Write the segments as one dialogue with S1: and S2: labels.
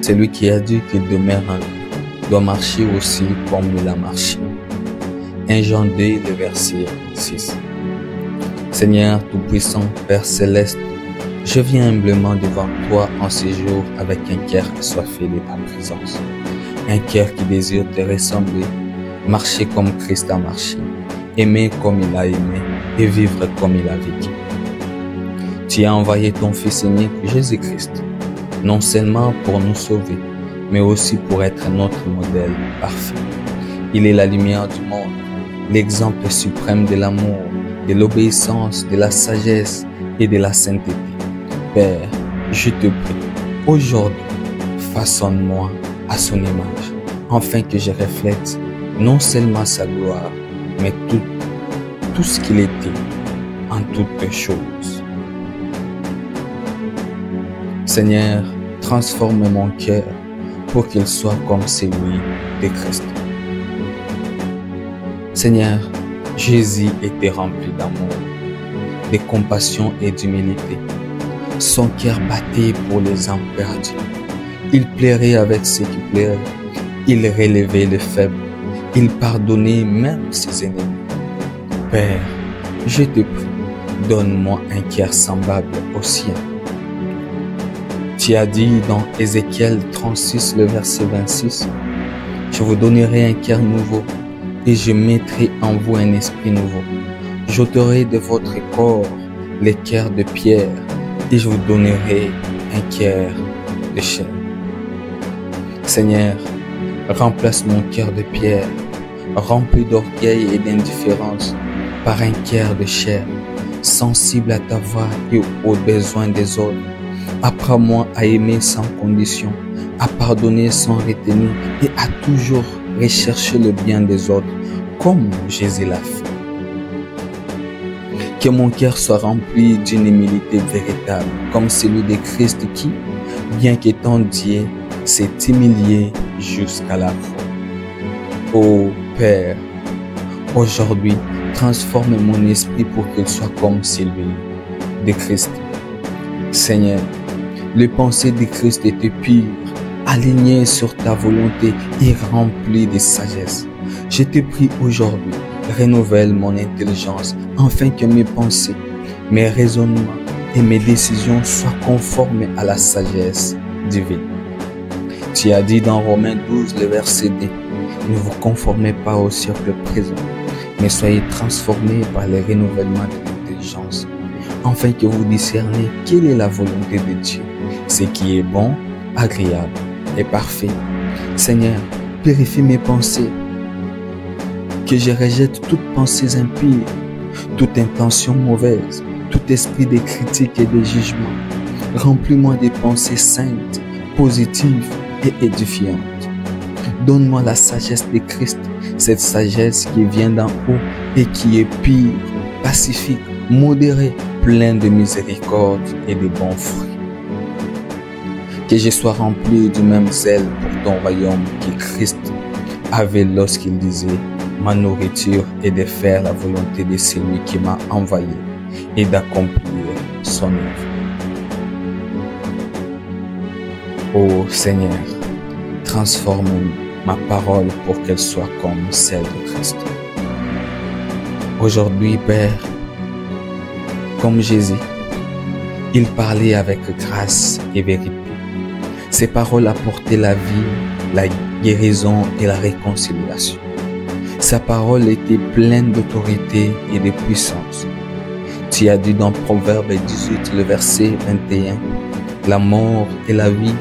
S1: Celui qui a dit qu'il demeure en lui doit marcher aussi comme il a marché. 1 Jean 2, le verset 6. Seigneur Tout-Puissant, Père Céleste, je viens humblement devant toi en ce jour avec un cœur assoiffé de ta présence. Un cœur qui désire te ressembler, marcher comme Christ a marché, aimer comme il a aimé et vivre comme il a vécu. Tu as envoyé ton Fils unique, Jésus-Christ, non seulement pour nous sauver, mais aussi pour être notre modèle parfait. Il est la lumière du monde, l'exemple suprême de l'amour, de l'obéissance, de la sagesse et de la sainteté. Père, je te prie, aujourd'hui, façonne-moi à son image, afin que je reflète non seulement sa gloire, mais tout ce qu'il était en toutes choses. Seigneur, transforme mon cœur pour qu'il soit comme celui de Christ. Seigneur, Jésus était rempli d'amour, de compassion et d'humilité. Son cœur battait pour les âmes perdues. Il plairait avec ceux qui pleuraient. Il relevait les faibles. Il pardonnait même ses ennemis. Père, je te prie, donne-moi un cœur semblable au sien. Tu as dit dans Ézéchiel 36, le verset 26, « Je vous donnerai un cœur nouveau et je mettrai en vous un esprit nouveau. J'ôterai de votre corps les cœurs de pierre et je vous donnerai un cœur de chair. » Seigneur, remplace mon cœur de pierre, rempli d'orgueil et d'indifférence, par un cœur de chair, sensible à ta voix et aux besoins des autres. Apprends-moi à aimer sans condition, à pardonner sans retenir et à toujours rechercher le bien des autres, comme Jésus l'a fait. Que mon cœur soit rempli d'une humilité véritable, comme celui de Christ qui, bien qu'étant Dieu, s'est humilié jusqu'à la croix. Ô Père, aujourd'hui, transforme mon esprit pour qu'il soit comme celui de Christ. Seigneur, les pensées de Christ étaient pures, alignées sur ta volonté et remplies de sagesse. Je te prie aujourd'hui, renouvelle mon intelligence afin que mes pensées, mes raisonnements et mes décisions soient conformes à la sagesse divine. Tu as dit dans Romains 12, le verset 2, « Ne vous conformez pas au siècle présent, mais soyez transformés par le renouvellement de l'intelligence, afin que vous discerniez quelle est la volonté de Dieu, ce qui est bon, agréable et parfait. » Seigneur, purifie mes pensées, que je rejette toute pensée impure, toute intention mauvaise, tout esprit de critique et de jugement. Remplis-moi des pensées saintes, positives et édifiantes. Donne-moi la sagesse de Christ, cette sagesse qui vient d'en haut et qui est pure, pacifique, modérée, pleine de miséricorde et de bons fruits. Que je sois rempli du même zèle pour ton royaume que Christ avait lorsqu'il disait « Ma nourriture est de faire la volonté de celui qui m'a envoyé et d'accomplir son œuvre. » Ô Seigneur, transforme ma parole pour qu'elle soit comme celle de Christ. Aujourd'hui, Père, comme Jésus, il parlait avec grâce et vérité. Ses paroles apportaient la vie, la guérison et la réconciliation. Sa parole était pleine d'autorité et de puissance. Tu as dit dans Proverbe 18, le verset 21, « La mort et la vie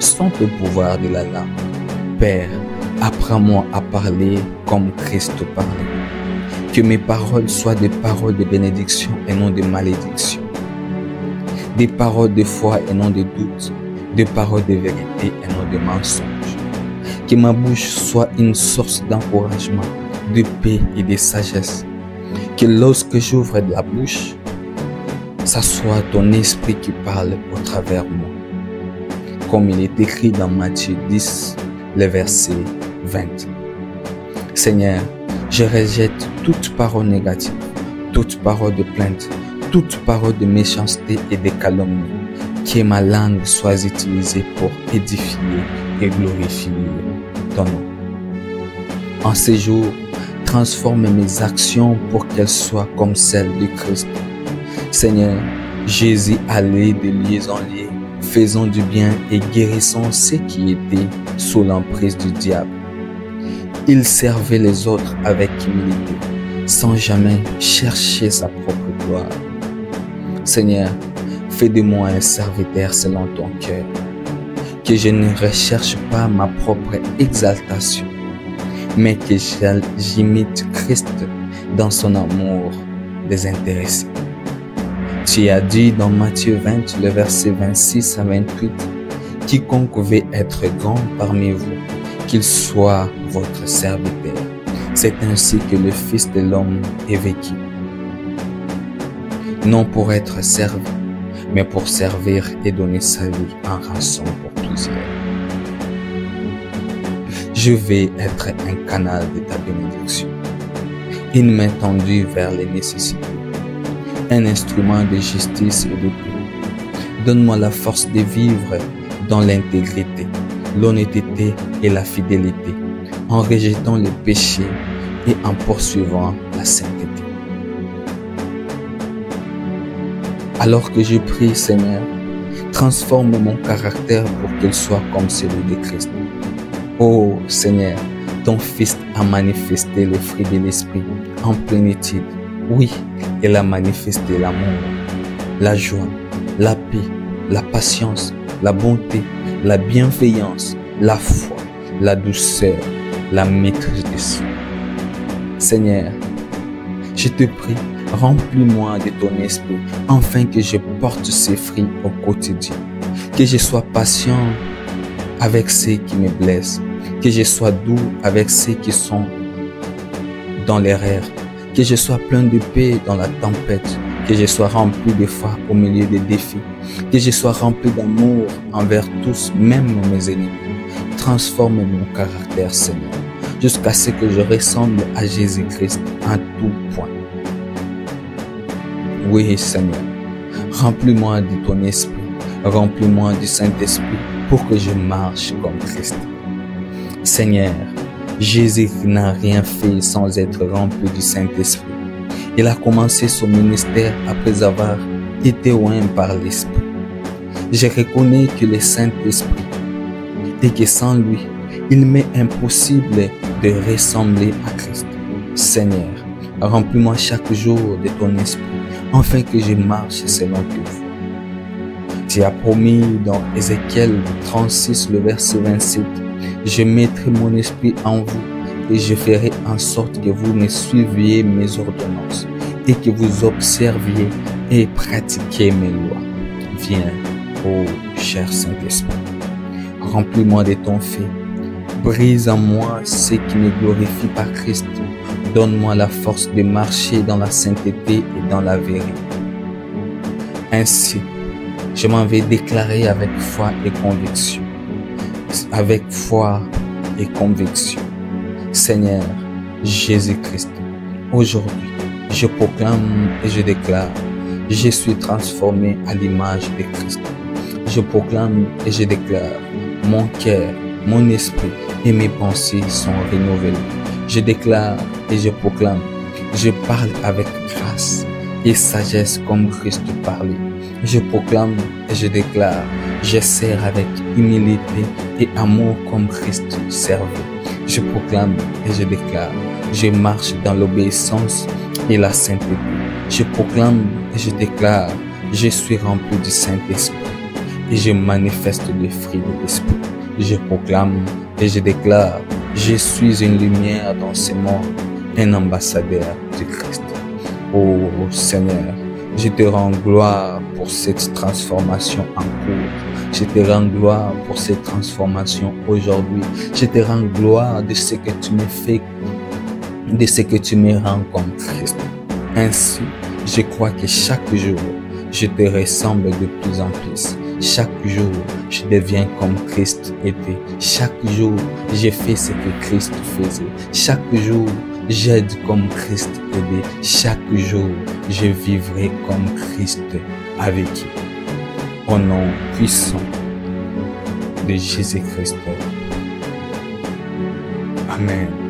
S1: sont au pouvoir de la langue. Père, apprends-moi à parler comme Christ parlait. Que mes paroles soient des paroles de bénédiction et non de malédiction. Des paroles de foi et non de doute. Des paroles de vérité et non de mensonge. Que ma bouche soit une source d'encouragement, de paix et de sagesse. Que lorsque j'ouvre la bouche, ça soit ton esprit qui parle au travers moi. Comme il est écrit dans Matthieu 10, le verset 20. Seigneur, je rejette toute parole négative, toute parole de plainte, toute parole de méchanceté et de calomnie. Que ma langue soit utilisée pour édifier et glorifier ton nom. En ces jours, transforme mes actions pour qu'elles soient comme celles de Christ. Seigneur, Jésus allait de lieu en lieu, faisant du bien et guérissant ceux qui étaient sous l'emprise du diable. Il servait les autres avec humilité, sans jamais chercher sa propre gloire. Seigneur, fais de moi un serviteur selon ton cœur, que je ne recherche pas ma propre exaltation, mais que j'imite Christ dans son amour désintéressé. Tu as dit dans Matthieu 20, le verset 26 à 28, « Quiconque veut être grand parmi vous, qu'il soit votre serviteur. C'est ainsi que le Fils de l'homme est vécu. Non pour être servi, mais pour servir et donner sa vie en rançon pour plusieurs. » Je vais être un canal de ta bénédiction, une main tendue vers les nécessités, un instrument de justice et de paix. Donne-moi la force de vivre dans l'intégrité, l'honnêteté et la fidélité, en rejetant les péchés et en poursuivant la sainteté. Alors que je prie, Seigneur, transforme mon caractère pour qu'il soit comme celui de Christ. Oh Seigneur, ton Fils a manifesté le fruit de l'Esprit en plénitude. Oui, il a manifesté l'amour, la joie, la paix, la patience, la bonté, la bienveillance, la foi, la douceur, la maîtrise de soi. Seigneur, je te prie, remplis-moi de ton esprit, afin que je porte ces fruits au quotidien. Que je sois patient avec ceux qui me blessent. Que je sois doux avec ceux qui sont dans l'erreur. Que je sois plein de paix dans la tempête. Que je sois rempli de foi au milieu des défis. Que je sois rempli d'amour envers tous, même mes ennemis. Transforme mon caractère, Seigneur, jusqu'à ce que je ressemble à Jésus-Christ en tout point. Oui, Seigneur, remplis-moi de ton esprit, remplis-moi du Saint-Esprit pour que je marche comme Christ. Seigneur, Jésus n'a rien fait sans être rempli du Saint-Esprit. Il a commencé son ministère après avoir été oint par l'Esprit. Je reconnais que le Saint-Esprit et que sans lui, il m'est impossible de ressembler à Christ. Seigneur, remplis-moi chaque jour de ton esprit, afin que je marche selon tes voies. Tu as promis dans Ézéchiel 36, le verset 27, « Je mettrai mon esprit en vous et je ferai en sorte que vous me suiviez mes ordonnances et que vous observiez et pratiquiez mes lois. » Viens, ô cher Saint-Esprit, remplis-moi de ton feu. Brise en moi ce qui me glorifie par Christ. Donne-moi la force de marcher dans la sainteté et dans la vérité. Ainsi, je m'en vais déclarer avec foi et conviction. Avec foi et conviction. Seigneur Jésus-Christ, aujourd'hui, je proclame et je déclare, je suis transformé à l'image de Christ. Je proclame et je déclare, mon cœur, mon esprit et mes pensées sont renouvelés. Je déclare et je proclame, je parle avec grâce et sagesse comme Christ parlait. Je proclame et je déclare, je sers avec humilité et amour comme Christ servait. Je proclame et je déclare, je marche dans l'obéissance et la sainteté. Je proclame et je déclare, je suis rempli du Saint-Esprit et je manifeste le fruit de l'Esprit. Je proclame et je déclare, je suis une lumière dans ce monde, un ambassadeur de Christ. Oh Seigneur, je te rends gloire pour cette transformation en cours. Je te rends gloire pour cette transformation aujourd'hui. Je te rends gloire de ce que tu me fais, de ce que tu me rends comme Christ. Ainsi, je crois que chaque jour, je te ressemble de plus en plus. Chaque jour, je deviens comme Christ était. Chaque jour, je fais ce que Christ faisait. Chaque jour, j'aide comme Christ aidait. Chaque jour, je vivrai comme Christ a vécu. au nom puissant de Jésus-Christ. Amen.